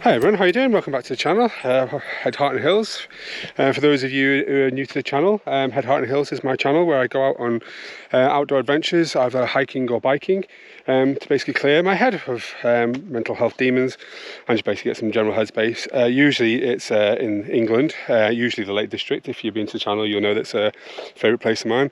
Hi everyone, how are you doing? Welcome back to the channel, Head Heart and Hills. For those of you who are new to the channel, Head Heart and Hills is my channel where I go out on outdoor adventures, either hiking or biking, to basically clear my head of mental health demons and just basically get some general headspace. Usually it's in England, usually the Lake District. If you've been to the channel, you'll know that's a favourite place of mine.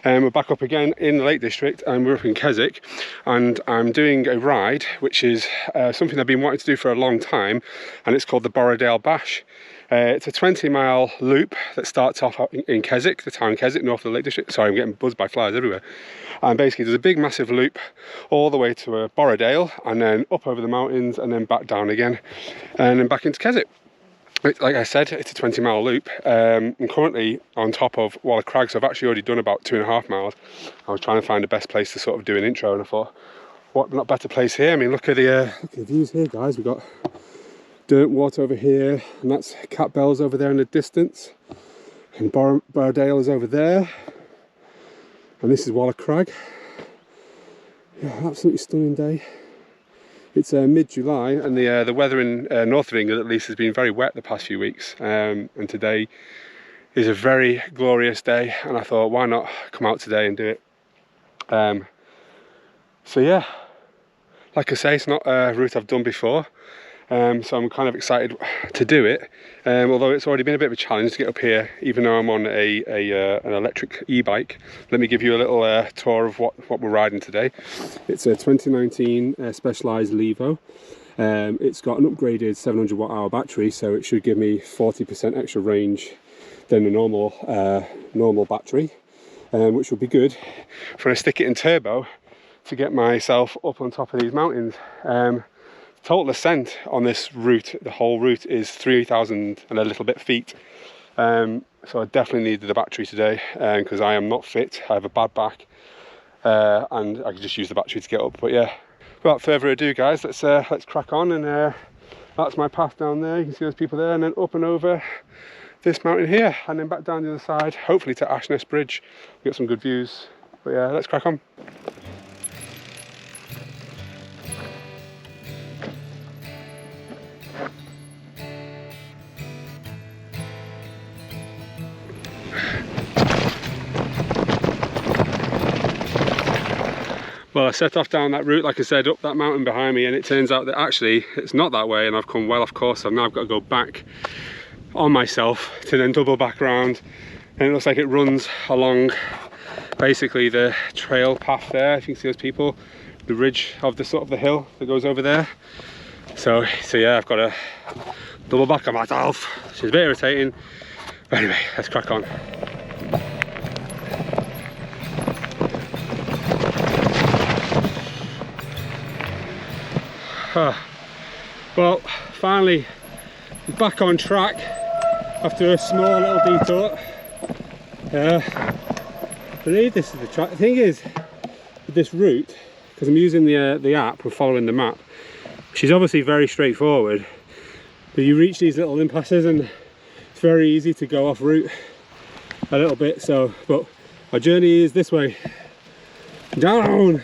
We're back up again in the Lake District and we're up in Keswick, and I'm doing a ride which is something I've been wanting to do for a long time, and it's called the Borrowdale Bash. It's a 20-mile loop that starts off in Keswick, the town Keswick, north of the Lake District. Sorry, I'm getting buzzed by flies everywhere. And basically there's a big massive loop all the way to Borrowdale, and then up over the mountains, and then back down again, and then back into Keswick. Like I said, it's a 20-mile loop. I'm currently on top of Wall Crag, so I've actually already done about 2.5 miles. I was trying to find the best place to sort of do an intro, and I thought, what not better place here? I mean, look at the views here, guys. We've got Derwent water over here, and that's Cat Bells over there in the distance, and Borrowdale is over there, and this is Wall Crag. Yeah, absolutely stunning day. It's mid-July, and the weather in north of England at least has been very wet the past few weeks, and today is a very glorious day, and I thought, why not come out today and do it. So yeah, like I say, it's not a route I've done before. So I'm kind of excited to do it, although it's already been a bit of a challenge to get up here, even though I'm on an electric e-bike. Let me give you a little tour of what we're riding today. It's a 2019 Specialized Levo. It's got an upgraded 700 watt-hour battery, so it should give me 40% extra range than a normal battery, which will be good for when I stick it in turbo to get myself up on top of these mountains. Total ascent on this route, the whole route, is 3,000 and a little bit feet. So I definitely needed the battery today because I am not fit. I have a bad back, and I could just use the battery to get up. But yeah, without further ado, guys, let's crack on. And that's my path down there. You can see those people there, and then up and over this mountain here, and then back down the other side, hopefully to Ashness Bridge. We got some good views. But yeah, let's crack on. Well, I set off down that route, like I said, up that mountain behind me, and it turns out that actually it's not that way, and I've come well off course. I've now got to go back on myself to then double back around, and it looks like it runs along basically the trail path there. If you can see those people, the ridge of the sort of the hill that goes over there. So yeah, I've got to double back on myself, which is a bit irritating. But anyway, let's crack on. Well, finally back on track after a small little detour. I believe this is the track. The thing is, with this route, because I'm using the app and following the map, which is obviously very straightforward, but you reach these little impasses and it's very easy to go off route a little bit. So, but our journey is this way, down.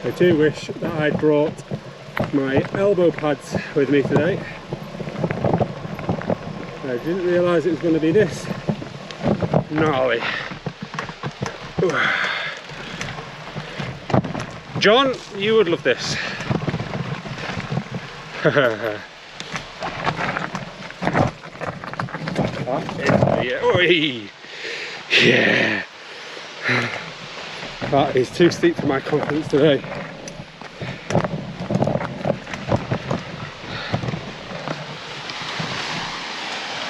I do wish that I'd brought my elbow pads with me today. I didn't realise it was going to be this gnarly. John, you would love this. Yeah. That is too steep for my confidence today.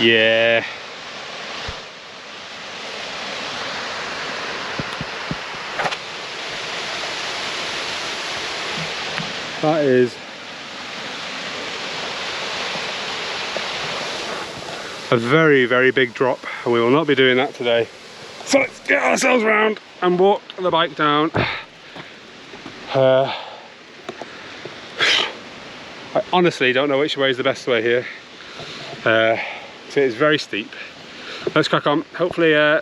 Yeah. That is a very, very big drop, and we will not be doing that today. So let's get ourselves round and walk the bike down. I honestly don't know which way is the best way here. So it is very steep. Let's crack on. Hopefully I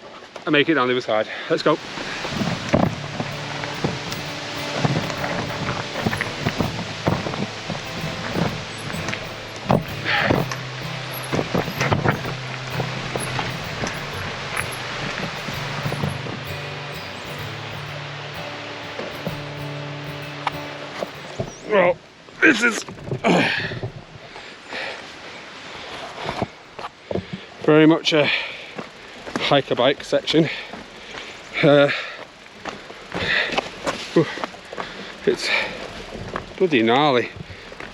make it down the other side. Let's go. Well, this is very much a hiker bike section. It's bloody gnarly.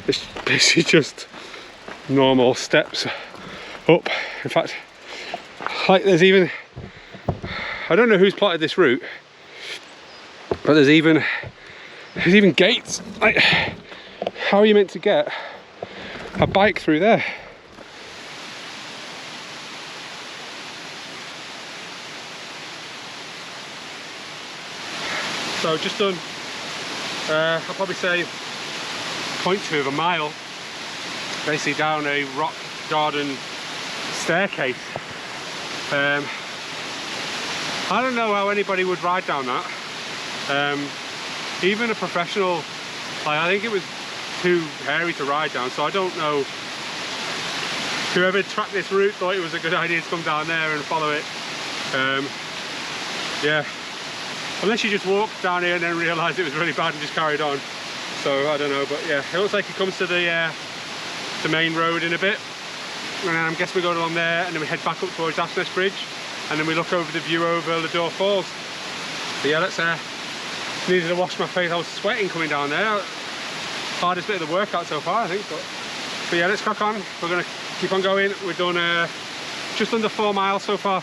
It's basically just normal steps up. In fact, like there's even, I don't know who's plotted this route, but there's even gates. Like, how are you meant to get a bike through there? So just done, I'll probably say 0.2 of a mile, basically down a rock garden staircase. I don't know how anybody would ride down that. Even a professional, like, I think it was too hairy to ride down, so I don't know. Whoever tracked this route thought it was a good idea to come down there and follow it. Yeah, unless you just walked down here and then realised it was really bad and just carried on. So I don't know, but yeah, it looks like it comes to the main road in a bit, and I guess we go along there and then we head back up towards Ashness Bridge, and then we look over the view over the Door Falls. So yeah, let's needed to wash my face. I was sweating coming down there. Hardest bit of the workout so far, I think. But yeah, let's crack on. We're gonna keep on going. We've done just under 4 miles so far.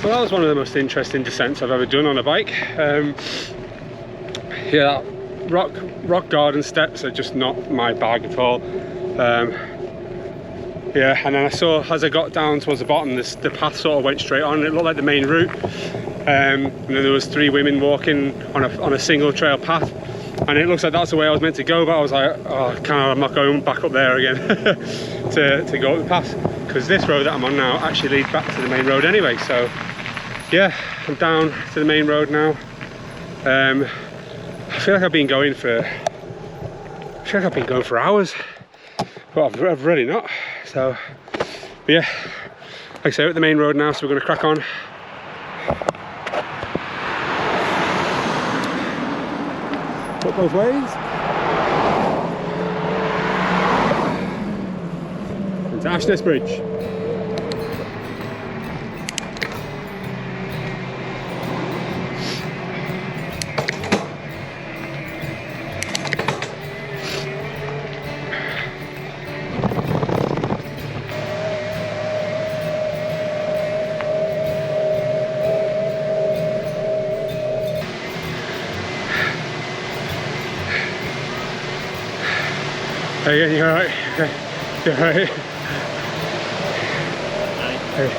Well, that was one of the most interesting descents I've ever done on a bike. Yeah, rock garden steps are just not my bag at all. Yeah, and then I saw, as I got down towards the bottom, the path sort of went straight on. It looked like the main route, and then there was 3 women walking on a single trail path, and it looks like that's the way I was meant to go. But I was like, oh, I'm not going back up there again to go up the path, because this road that I'm on now actually leads back to the main road anyway. So yeah, I'm down to the main road now. I feel like I've been going for hours, but I've really not. So but yeah, like I say, we're at the main road now, so we're going to crack on. Up both ways. Into Ashness Bridge. Hey, you alright? Okay. You alright? Hey.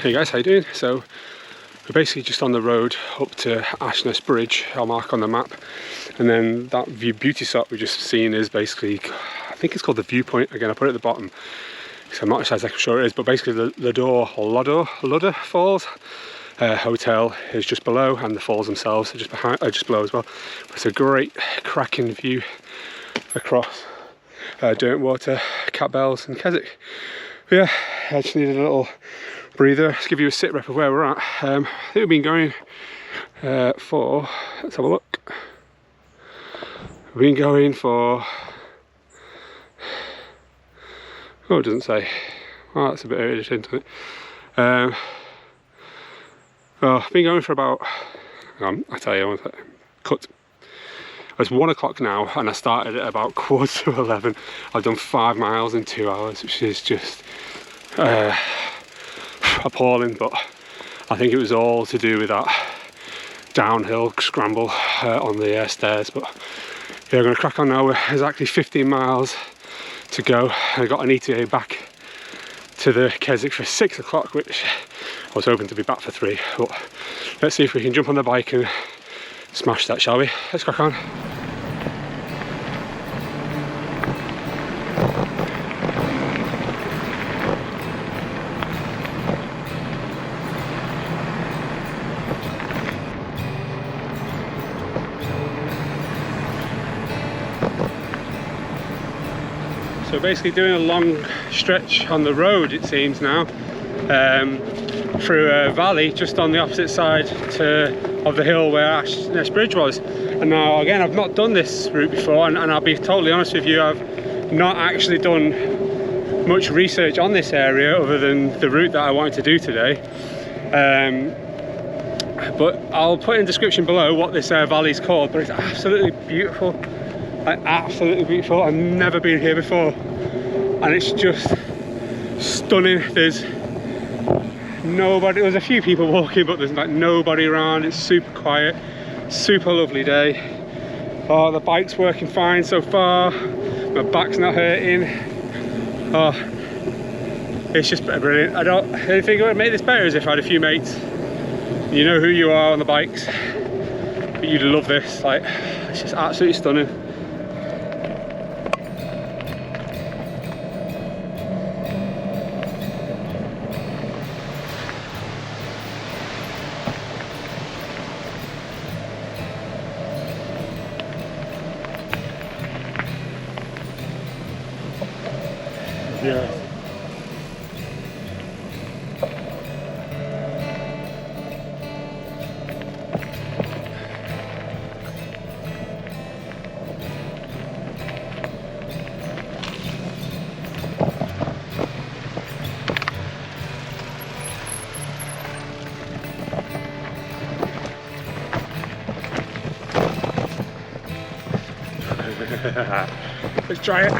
Hey guys, how you doing? So we're basically just on the road up to Ashness Bridge. I'll mark on the map, and then that beauty spot we've just seen is basically, I think it's called the viewpoint. Again, I put it at the bottom because I'm not exactly sure it is, but basically the Ludder Falls hotel is just below, and the falls themselves are just below as well. It's a great cracking view across Derwent water, Cat Bells and Keswick. Yeah, I just needed a little breather. Let's give you a sit rep of where we're at. I think we've been going for, let's have a look. We've been going for, oh, it doesn't say. Oh, that's a bit irritating, isn't it? Well, I've been going for about, I tell you, cut. It's 1 o'clock now, and I started at about 11:15. I've done 5 miles in 2 hours, which is just appalling, but I think it was all to do with that downhill scramble on the stairs. But yeah, I'm going to crack on now. We're exactly 15 miles to go. I got an ETA back to the Keswick for 6 o'clock, which I was hoping to be back for 3, but let's see if we can jump on the bike and smash that, shall we? Let's crack on. So basically doing a long stretch on the road, it seems now, through a valley just on the opposite side of the hill where Ashness Bridge was. And now again, I've not done this route before, and I'll be totally honest with you, I've not actually done much research on this area other than the route that I wanted to do today. But I'll put in the description below what this valley is called, but it's absolutely beautiful. Like, absolutely beautiful. I've never been here before, and it's just stunning. There's nobody, there's a few people walking, but there's like nobody around. It's super quiet, super lovely day. Oh, the bike's working fine so far, my back's not hurting. Oh, it's just brilliant. I don't think it would make this better is if I had a few mates, you know who you are on the bikes, but you'd love this. Like, it's just absolutely stunning. Yeah. Let's try it.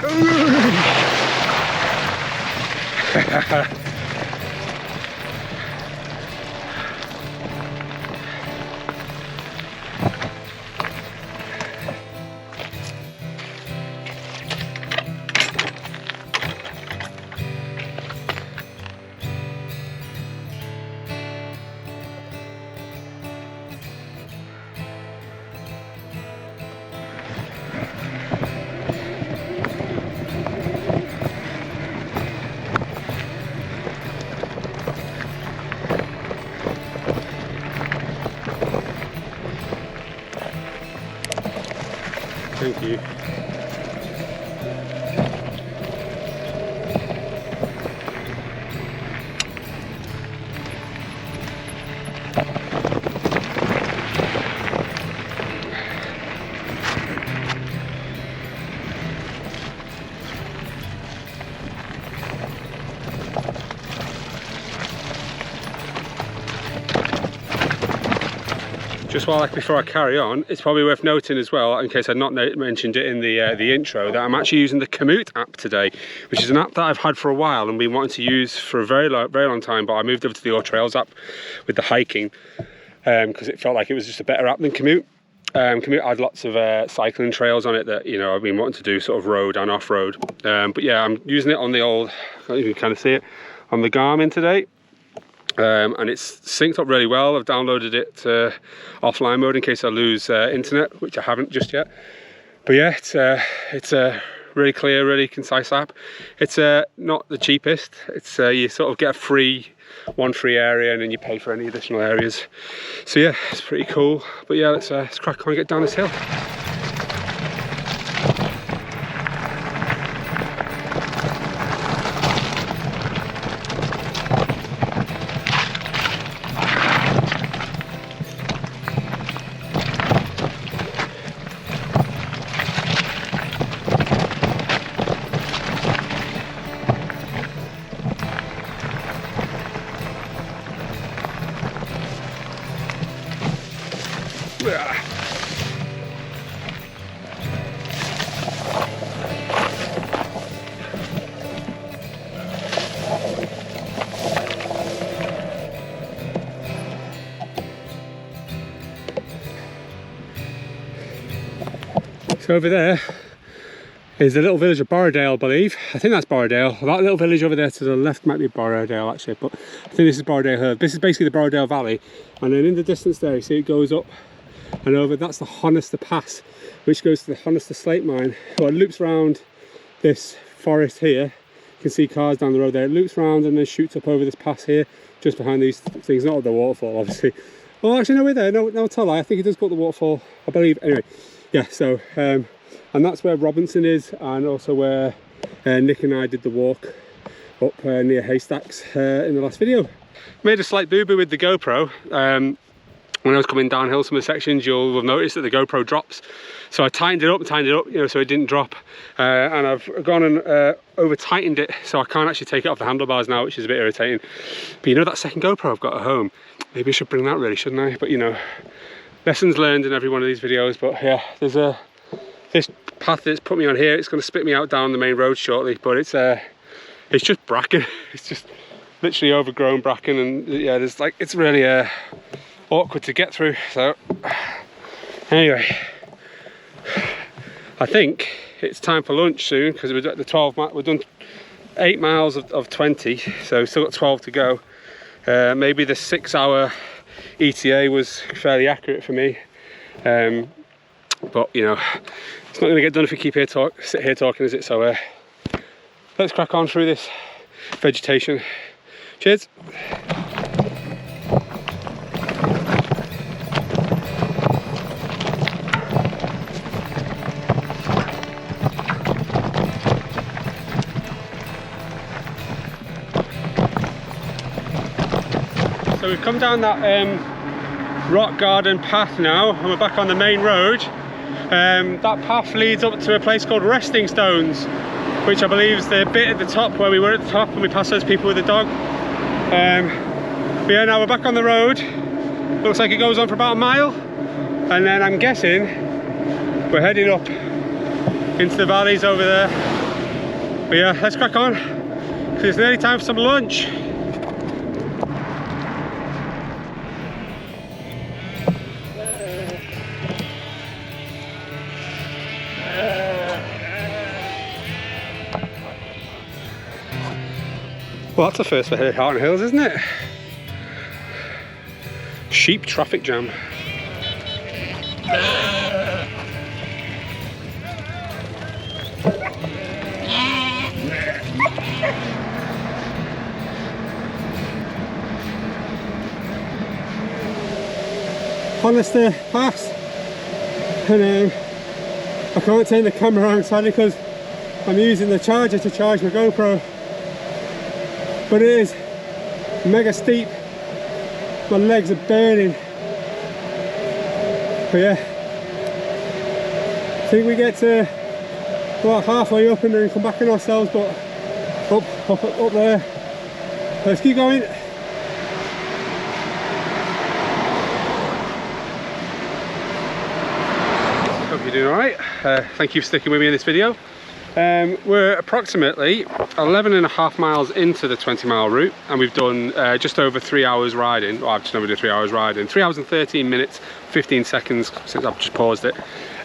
Thank you. Just before I carry on, it's probably worth noting as well, in case I'd not mentioned it in the intro, that I'm actually using the Komoot app today, which is an app that I've had for a while and been wanting to use for a very long time, but I moved over to the All Trails app with the hiking because it felt like it was just a better app than Komoot. Komoot had lots of cycling trails on it that, you know, I've been wanting to do sort of road and off-road. But yeah, I'm using it on the old, I can't even kind of see it, on the Garmin today. and it's synced up really well. I've downloaded it offline mode in case I lose internet, which I haven't just yet. But yeah, it's a really clear, really concise app. It's not the cheapest. It's you sort of get one free area, and then you pay for any additional areas. So yeah, it's pretty cool. But yeah, let's crack on and get down this hill. So over there is the little village of Borrowdale, I believe. I think that's Borrowdale. That little village over there to the left might be Borrowdale actually, but I think this is Borrowdale Hill. This is basically the Borrowdale Valley, and then in the distance there you see it goes up and over. That's the Honister Pass, which goes to the Honister Slate Mine. Well, it loops around this forest here. You can see cars down the road there. It loops around and then shoots up over this pass here, just behind these things. Not the waterfall, obviously. Oh, actually, no, we're there. No, tell I think it does go up the waterfall, I believe. Anyway, yeah. So, and that's where Robinson is, and also where Nick and I did the walk up near Haystacks in the last video. Made a slight boo-boo with the GoPro. When I was coming downhill some of the sections, you'll have noticed that the GoPro drops. So I tightened it up, you know, so it didn't drop. And I've gone and over tightened it, so I can't actually take it off the handlebars now, which is a bit irritating. But you know that second GoPro I've got at home? Maybe I should bring that really, shouldn't I? But you know, lessons learned in every one of these videos. But yeah, there's this path that's put me on here. It's going to spit me out down the main road shortly, but it's just bracken. It's just literally overgrown bracken, and yeah, there's like, it's really awkward to get through. So anyway, I think it's time for lunch soon, because we're at the 12 mile. We've done 8 miles of 20, so we've still got 12 to go. Maybe the 6-hour ETA was fairly accurate for me, but you know, it's not going to get done if we keep sit here talking, is it? So let's crack on through this vegetation. Cheers. So we've come down that rock garden path now, and we're back on the main road. That path leads up to a place called Resting Stones, which I believe is the bit at the top where we were at the top, and we passed those people with the dog. But yeah, now we're back on the road. Looks like it goes on for about a mile, and then I'm guessing we're heading up into the valleys over there. But yeah, let's crack on, because it's nearly time for some lunch. Well, that's a first for Harton Hills, isn't it? Sheep traffic jam. Honister Pass, and I can't turn the camera around sadly because I'm using the charger to charge my GoPro. But it is mega steep, my legs are burning. But yeah, I think we get to about halfway up and then come back on ourselves, but up there. Let's keep going. Hope you're doing alright. Thank you for sticking with me in this video. We're approximately 11.5 miles into the 20-mile route, and we've done just over 3 hours riding. Well, I've just over 3 hours riding. 3 hours and 13 minutes, 15 seconds since I've just paused it.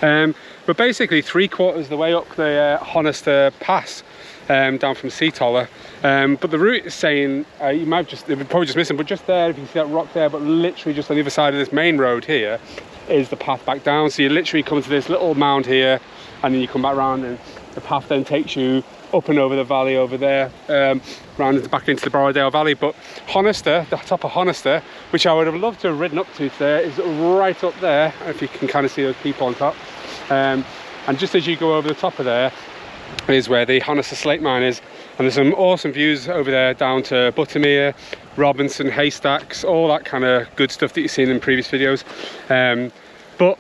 But basically 3/4 of the way up the Honister Pass, down from Seatoller. But the route is saying, you might just, probably just missing, but just there, if you can see that rock there, but literally just on the other side of this main road here is the path back down. So you literally come to this little mound here, and then you come back round, and the path then takes you up and over the valley over there, round back into the Borrowdale Valley. But Honister, the top of Honister, which I would have loved to have ridden up to today, is right up there, if you can kind of see those people on top. And just as you go over the top of there is where the Honister slate mine is, and there's some awesome views over there down to Buttermere, Robinson, Haystacks, all that kind of good stuff that you've seen in previous videos. But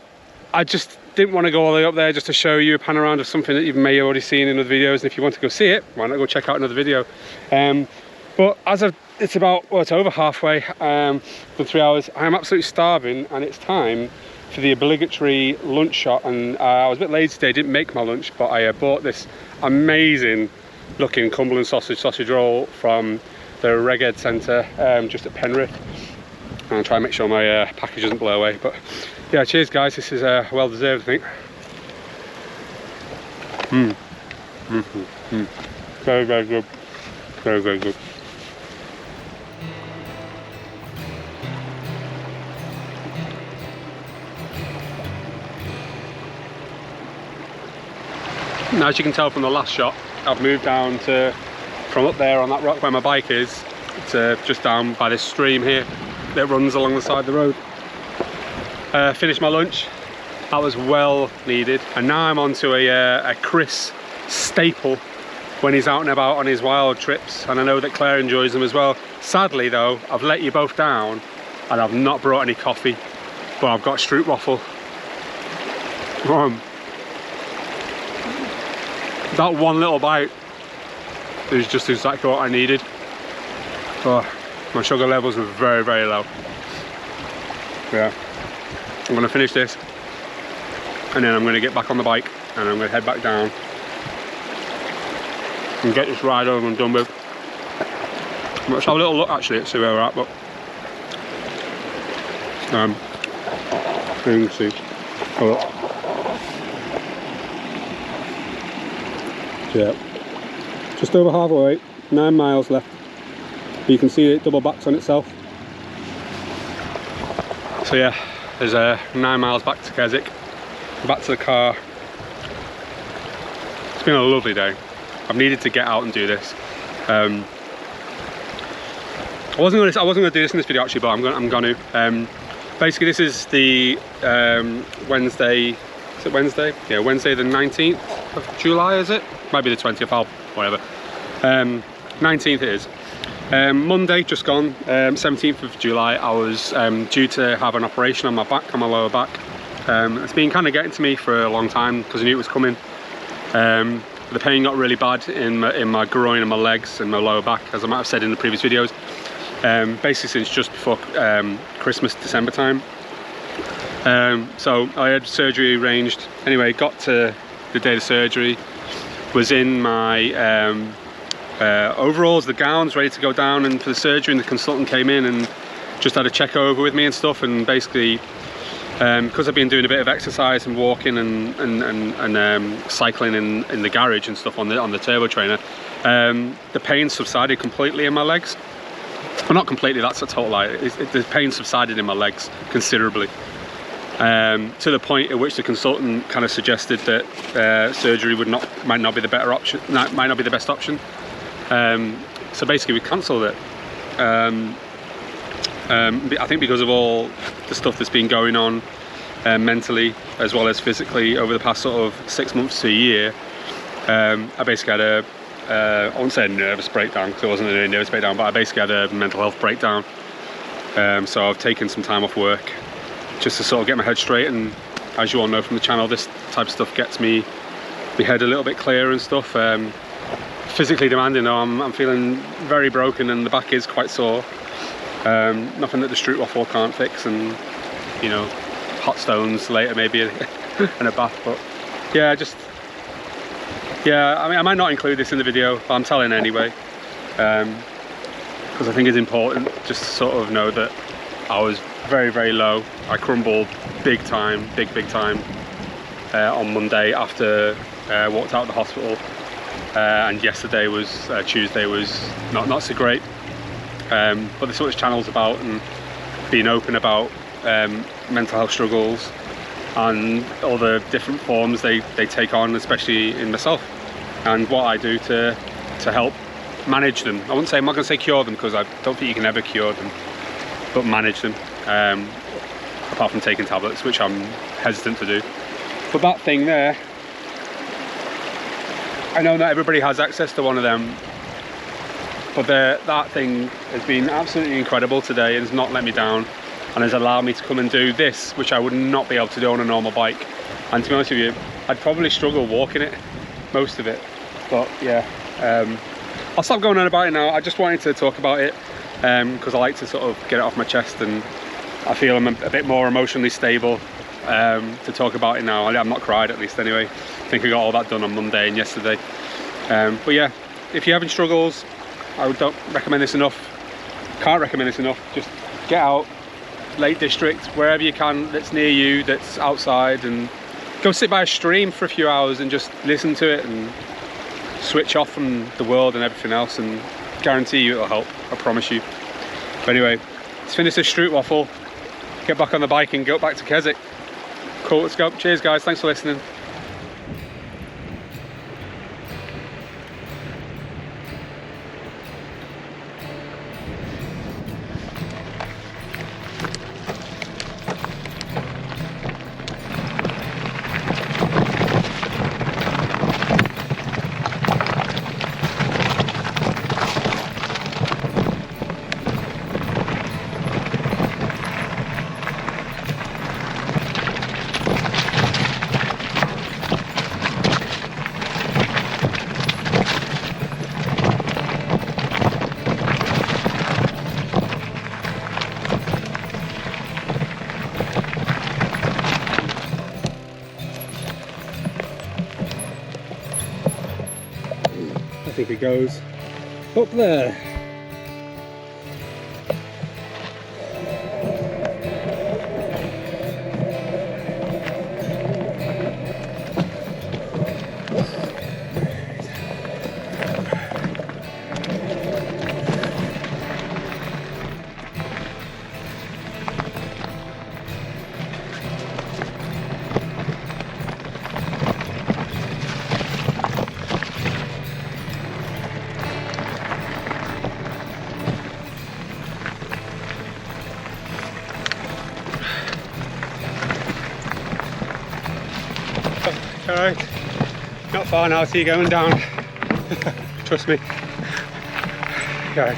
I just didn't want to go all the way up there just to show you a pan around of something that you may have already seen in other videos, and if you want to go see it, why not go check out another video. But as of, it's about, well, it's over halfway for 3 hours. I am absolutely starving, and it's time for the obligatory lunch shot. And I was a bit lazy today, didn't make my lunch, but I bought this amazing looking Cumberland sausage roll from the Reged Centre just at Penrith. And I'll try and make sure my package doesn't blow away. But yeah, cheers guys, this is well deserved, I think. Very, very good. Very, very good. Now, as you can tell from the last shot, I've moved down to, from up there on that rock where my bike is, to just down by this stream here that runs along the side of the road. Finished my lunch, that was well needed, and now I'm on to a Chris staple when he's out and about on his wild trips, and I know that Claire enjoys them as well. Sadly though, I've let you both down and I've not brought any coffee, but I've got stroopwafel. That one little bite is just exactly what I needed. Oh, my sugar levels were very, very low. Yeah, I'm gonna finish this, and then I'm gonna get back on the bike, and I'm gonna head back down and get this ride over and done with. Let's have a little look actually at see where we're at, but you can see. Oh, look. Yeah, just over halfway, 9 miles left. You can see it double backs on itself. So yeah, there's 9 miles back to Keswick, back to the car. It's been a lovely day. I've needed to get out and do this. I wasn't going to do this in this video actually, but I'm going to. Basically, this is the Wednesday. Is it Wednesday? Yeah, Wednesday the 19th of July, is it? Might be the 20th, whatever. 19th it is. Monday, just gone, 17th of July, I was due to have an operation on my back, on my lower back. It's been kind of getting to me for a long time because I knew it was coming. The pain got really bad in my groin and my legs and my lower back, as I might have said in the previous videos. Basically since just before Christmas, December time. So I had surgery arranged. Anyway, got to the day of surgery, was in my overalls, the gowns, ready to go down and for the surgery, and the consultant came in and just had a check over with me and stuff, and basically because I've been doing a bit of exercise and walking and cycling in the garage and stuff on the turbo trainer, the pain subsided completely in my legs. Well, not completely, that's a total lie. The pain subsided in my legs considerably, to the point at which the consultant kind of suggested that surgery might not be the better option, might not be the best option. So basically we cancelled it. I think because of all the stuff that's been going on mentally as well as physically over the past sort of 6 months to a year, I basically had I won't say a nervous breakdown because it wasn't a nervous breakdown, but I basically had a mental health breakdown. So I've taken some time off work just to sort of get my head straight, and as you all know from the channel, this type of stuff gets my head a little bit clearer and stuff. Physically demanding though, I'm feeling very broken and the back is quite sore. Nothing that the stroopwafel can't fix, and you know, hot stones later maybe and a bath. But yeah, just Yeah, I mean, I might not include this in the video, but I'm telling anyway, because I think it's important just to sort of know that I was very, very low. I crumbled big time on Monday after walked out of the hospital, and yesterday was Tuesday was not so great. But this is what this channel's about, and being open about mental health struggles and all the different forms they take on, especially in myself, and what I do to help manage them. I'm not going to say cure them, because I don't think you can ever cure them, but manage them, apart from taking tablets, which I'm hesitant to do. But that thing there, I know not everybody has access to one of them, but that thing has been absolutely incredible today, and has not let me down, and has allowed me to come and do this, which I would not be able to do on a normal bike. And to be honest with you, I'd probably struggle walking it, most of it. But yeah, I'll stop going on about it now. I just wanted to talk about it because I like to sort of get it off my chest, and I feel I'm a bit more emotionally stable to talk about it now. I'm not cried, at least anyway. I think I got all that done on Monday and yesterday. But yeah, if you're having struggles, I don't recommend this enough. Can't recommend this enough. Just get out, Lake District, wherever you can that's near you, that's outside, and go sit by a stream for a few hours and just listen to it and switch off from the world and everything else, and guarantee you it'll help, I promise you. But anyway, let's finish this Stroot waffle, get back on the bike and go back to Keswick. Cool, let's go. Cheers guys, thanks for listening. I think it goes up there. Alright, not far now till you're going down. Trust me. Guys.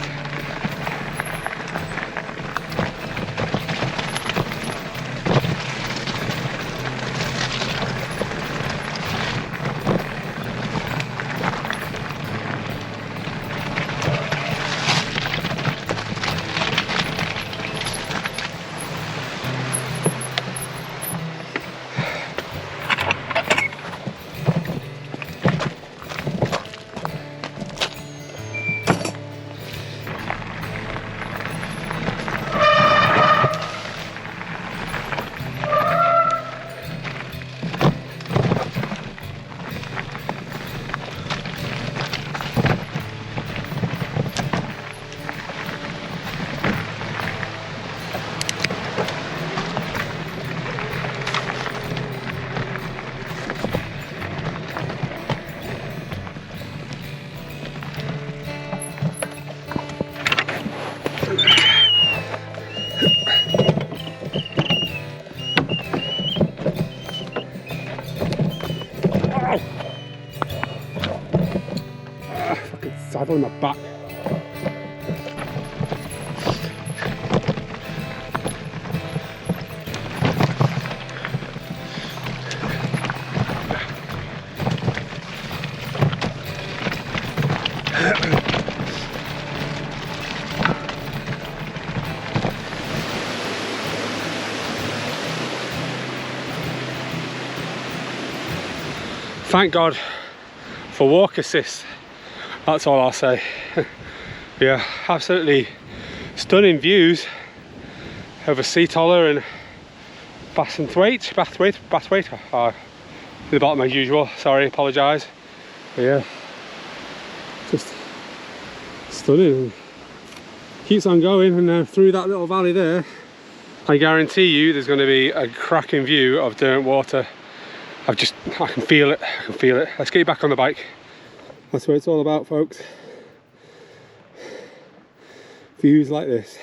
Saddle in my back. for walk assist. That's all I'll say. Yeah, absolutely stunning views over Seatoller and Bathwaite, the bottom as usual, sorry, apologise. But yeah, just stunning. Keeps on going, and then through that little valley there, I guarantee you there's going to be a cracking view of Derwent water. I can feel it, I can feel it. Let's get back on the bike. That's what it's all about, folks. Views like this.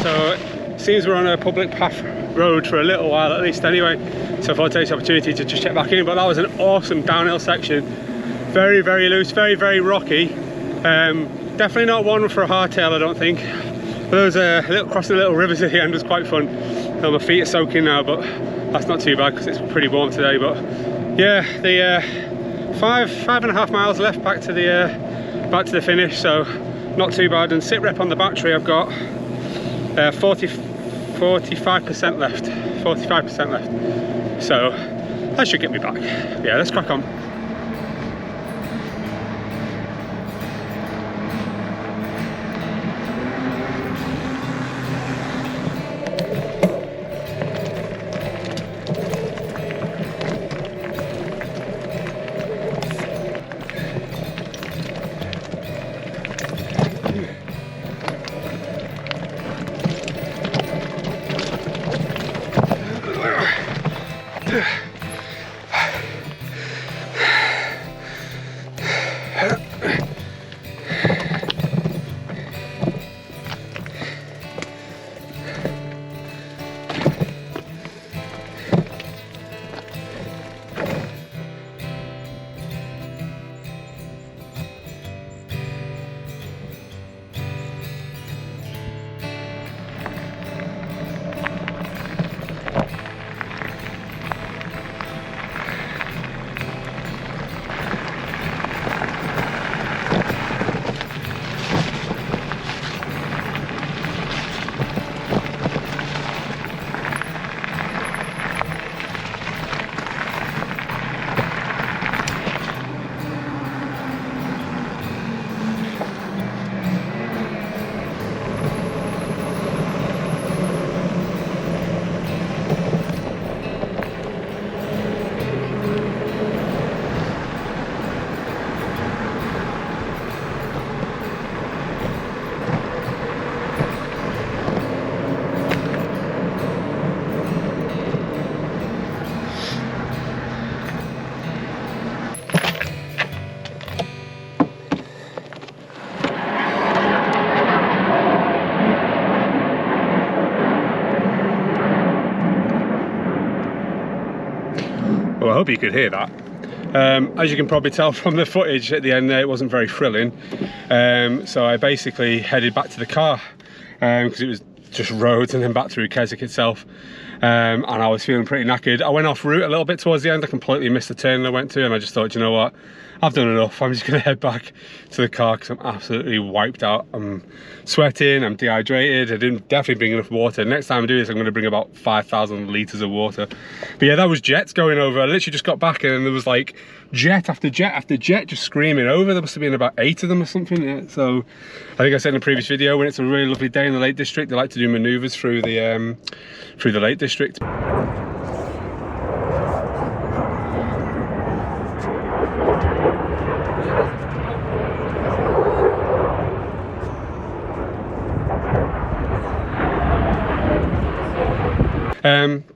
So it seems we're on a public path road for a little while at least anyway, so I thought I'd take this opportunity to just check back in. But that was an awesome downhill section, very loose, very rocky. Definitely not one for a hardtail, I don't think. But there was crossing the little rivers at the end was quite fun. So my feet are soaking now, but that's not too bad because it's pretty warm today. But yeah, the 5.5 miles left back to the finish, so not too bad. And sit rep on the battery, I've got 45% left. 45% left. So that should get me back. Yeah, let's crack on. Well, I hope you could hear that. As you can probably tell from the footage at the end there, it wasn't very thrilling. So I basically headed back to the car because it was just roads and then back through Keswick itself. and I was feeling pretty knackered. I went off route a little bit towards the end. I completely missed the turn I went to, and I just thought, you know what, I've done enough. I'm just going to head back to the car because I'm absolutely wiped out. I'm sweating, I'm dehydrated. I didn't definitely bring enough water. Next time I do this, I'm going to bring about 5,000 litres of water. But yeah, that was jets going over. I literally just got back and there was like jet after jet after jet just screaming over. There must have been about 8 of them or something. Yeah. So I think I said in a previous video, when it's a really lovely day in the Lake District, they like to do manoeuvres through the Lake District.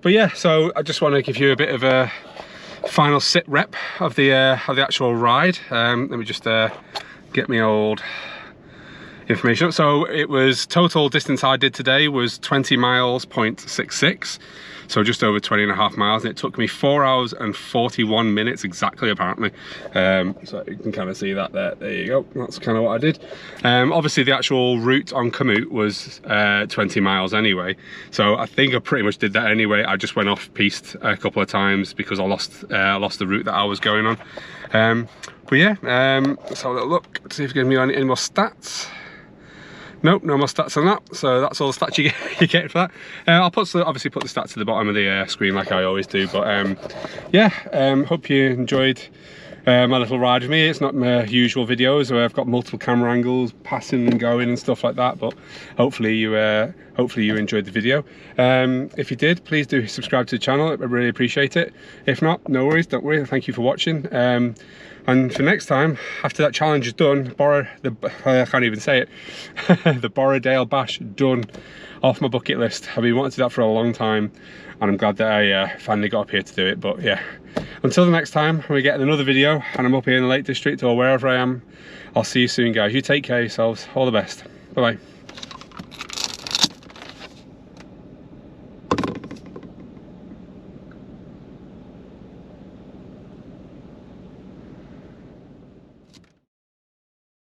But yeah, so I just want to give you a bit of a final sit rep of the actual ride. Let me just get my old information up. So it was, total distance I did today was 20 miles, 0.66. So just over 20.5 miles, and it took me 4 hours and 41 minutes exactly, apparently. So you can kind of see that there. There you go. That's kind of what I did. Obviously, the actual route on Komoot was 20 miles anyway. So I think I pretty much did that anyway. I just went off piste a couple of times because I lost the route that I was going on. But yeah, let's have a little look to see if it gives me any more stats. Nope, no more stats on that. So that's all the stats you get for that. I'll obviously put the stats at the bottom of the screen like I always do. But yeah, hope you enjoyed my little ride with me. It's not my usual videos where I've got multiple camera angles, passing and going and stuff like that. But hopefully you enjoyed the video. If you did, please do subscribe to the channel. I really appreciate it. If not, no worries, don't worry. Thank you for watching. And for next time, after that challenge is done, I can't even say it, the Borrowdale Bash done off my bucket list. I've been wanting to do that for a long time, and I'm glad that I finally got up here to do it. But yeah, until the next time, when we get another video and I'm up here in the Lake District or wherever I am, I'll see you soon, guys. You take care of yourselves. All the best. Bye-bye.